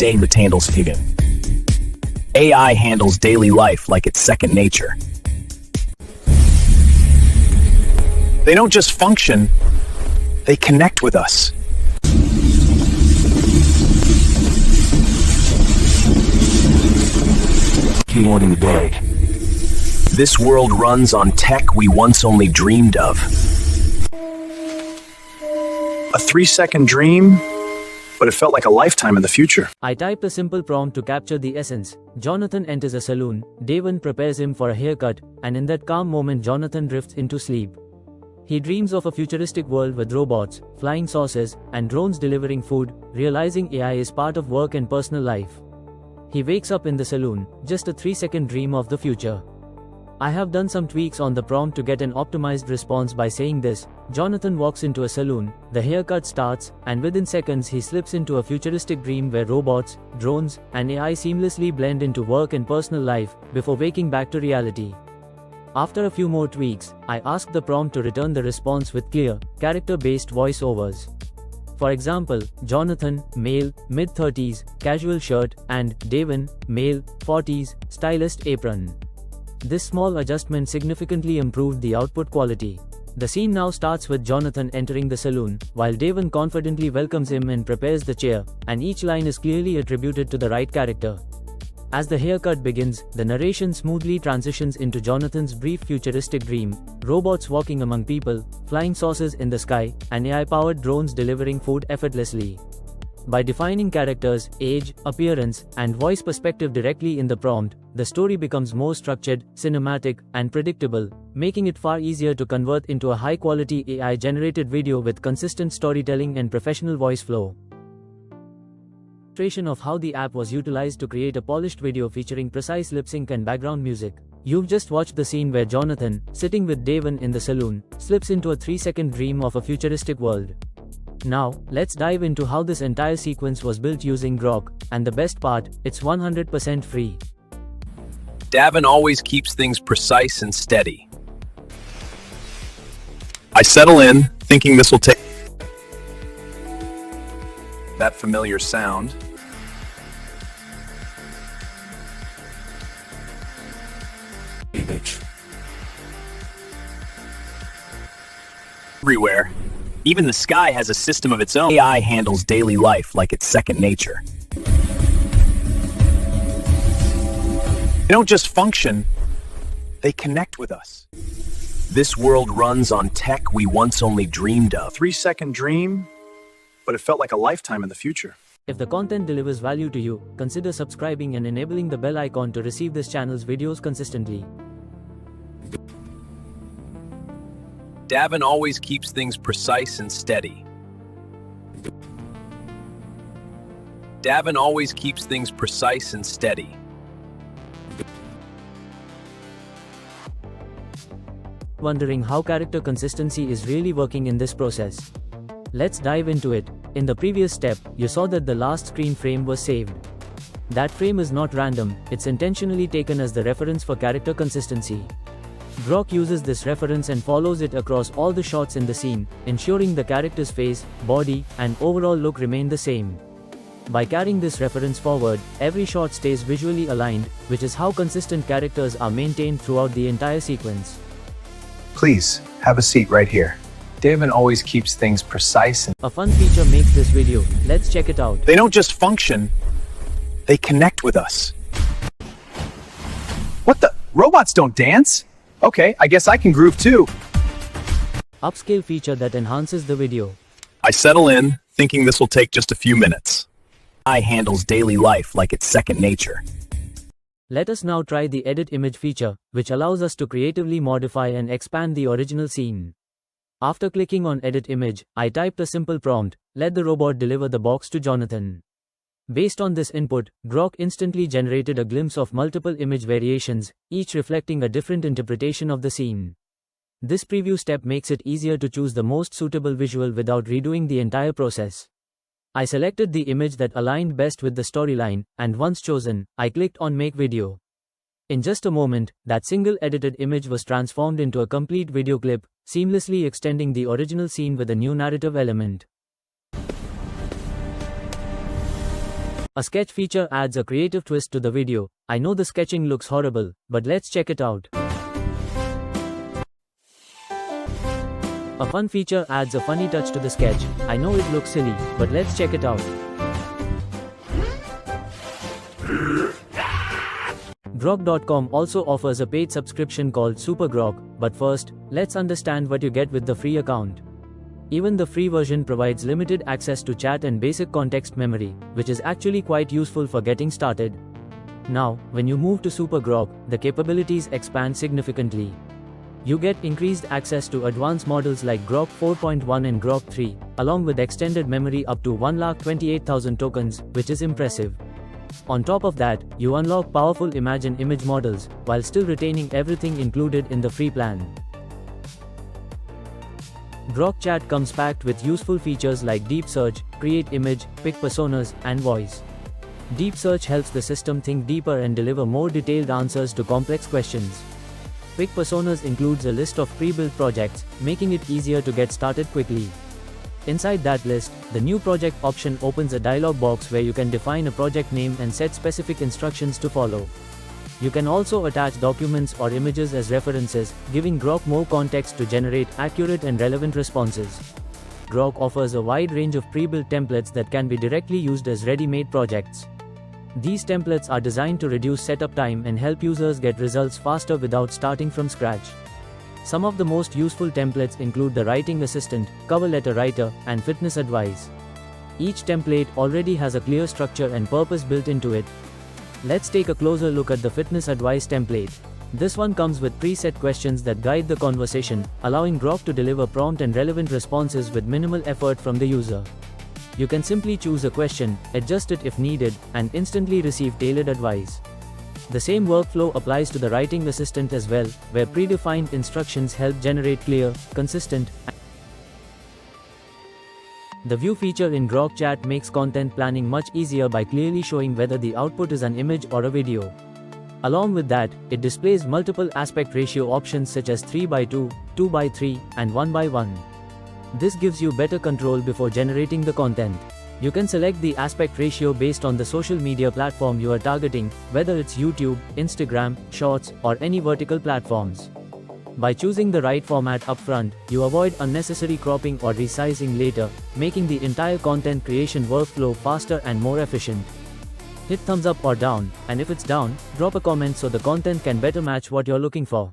David handles higgin. AI handles daily life like it's second nature. They don't just function, they connect with us. Keyword of the day. This world runs on tech we once only dreamed of. A 3-second dream, but it felt like a lifetime in the future. I typed a simple prompt to capture the essence. Jonathan enters a saloon, Devon prepares him for a haircut, and in that calm moment Jonathan drifts into sleep. He dreams of a futuristic world with robots, flying saucers, and drones delivering food, realizing AI is part of work and personal life. He wakes up in the saloon, just a 3-second dream of the future. I have done some tweaks on the prompt to get an optimized response by saying this. Jonathan walks into a saloon, the haircut starts, and within seconds he slips into a futuristic dream where robots, drones, and AI seamlessly blend into work and personal life, before waking back to reality. After a few more tweaks, I asked the prompt to return the response with clear, character-based voiceovers. For example, Jonathan, male, mid-30s, casual shirt, and Devon, male, 40s, stylist apron. This small adjustment significantly improved the output quality. The scene now starts with Jonathan entering the saloon, while Devon confidently welcomes him and prepares the chair, and each line is clearly attributed to the right character. As the haircut begins, the narration smoothly transitions into Jonathan's brief futuristic dream, robots walking among people, flying saucers in the sky, and AI-powered drones delivering food effortlessly. By defining characters, age, appearance, and voice perspective directly in the prompt, the story becomes more structured, cinematic, and predictable, making it far easier to convert into a high-quality AI-generated video with consistent storytelling and professional voice flow. Of how the app was utilized to create a polished video featuring precise lip sync and background music. You've just watched the scene where Jonathan, sitting with Devon in the saloon, slips into a 3-second dream of a futuristic world. Now, let's dive into how this entire sequence was built using Grok, and the best part, it's 100% free. Davin always keeps things precise and steady. I settle in, thinking this will take that familiar sound. Everywhere. Even the sky has a system of its own. AI handles daily life like it's second nature. They don't just function, they connect with us. This world runs on tech we once only dreamed of. 3-second dream, but it felt like a lifetime in the future. If the content delivers value to you, consider subscribing and enabling the bell icon to receive this channel's videos consistently. Davin always keeps things precise and steady. Davin always keeps things precise and steady. Wondering how character consistency is really working in this process? Let's dive into it. In the previous step, you saw that the last screen frame was saved. That frame is not random, it's intentionally taken as the reference for character consistency. Grok uses this reference and follows it across all the shots in the scene, ensuring the character's face, body, and overall look remain the same. By carrying this reference forward, every shot stays visually aligned, which is how consistent characters are maintained throughout the entire sequence. Please, have a seat right here. Devon always keeps things precise and... A fun feature makes this video. Let's check it out. They don't just function, they connect with us. What the? Robots don't dance? Okay, I guess I can groove too. Upscale feature that enhances the video. I settle in, thinking this will take just a few minutes. AI handles daily life like it's second nature. Let us now try the edit image feature, which allows us to creatively modify and expand the original scene. After clicking on edit image, I typed a simple prompt, let the robot deliver the box to Jonathan. Based on this input, Grok instantly generated a glimpse of multiple image variations, each reflecting a different interpretation of the scene. This preview step makes it easier to choose the most suitable visual without redoing the entire process. I selected the image that aligned best with the storyline, and once chosen, I clicked on Make Video. In just a moment, that single edited image was transformed into a complete video clip, seamlessly extending the original scene with a new narrative element. A sketch feature adds a creative twist to the video. I know the sketching looks horrible, but let's check it out. A fun feature adds a funny touch to the sketch. I know it looks silly, but let's check it out. Grok.com also offers a paid subscription called SuperGrok, but first, let's understand what you get with the free account. Even the free version provides limited access to chat and basic context memory, which is actually quite useful for getting started. Now, when you move to SuperGrok, the capabilities expand significantly. You get increased access to advanced models like Grok 4.1 and Grok 3, along with extended memory up to 128,000 tokens, which is impressive. On top of that, you unlock powerful image models, while still retaining everything included in the free plan. Grok Chat comes packed with useful features like deep search, create image, pick personas, and voice. Deep search helps the system think deeper and deliver more detailed answers to complex questions. Pick personas includes a list of pre-built projects, making it easier to get started quickly. Inside that list, the new project option opens a dialog box where you can define a project name and set specific instructions to follow. You can also attach documents or images as references, giving Grok more context to generate accurate and relevant responses. Grok offers a wide range of pre-built templates that can be directly used as ready-made projects. These templates are designed to reduce setup time and help users get results faster without starting from scratch. Some of the most useful templates include the Writing Assistant, Cover Letter Writer, and Fitness Advice. Each template already has a clear structure and purpose built into it. Let's take a closer look at the Fitness Advice template. This one comes with preset questions that guide the conversation, allowing Grok to deliver prompt and relevant responses with minimal effort from the user. You can simply choose a question, adjust it if needed, and instantly receive tailored advice. The same workflow applies to the Writing Assistant as well, where predefined instructions help generate clear, consistent. The View feature in Grok Chat makes content planning much easier by clearly showing whether the output is an image or a video. Along with that, it displays multiple aspect ratio options such as 3:2, 2:3, and 1:1. This gives you better control before generating the content. You can select the aspect ratio based on the social media platform you are targeting, whether it's YouTube, Instagram, Shorts, or any vertical platforms. By choosing the right format upfront, you avoid unnecessary cropping or resizing later, making the entire content creation workflow faster and more efficient. Hit thumbs up or down, and if it's down, drop a comment so the content can better match what you're looking for.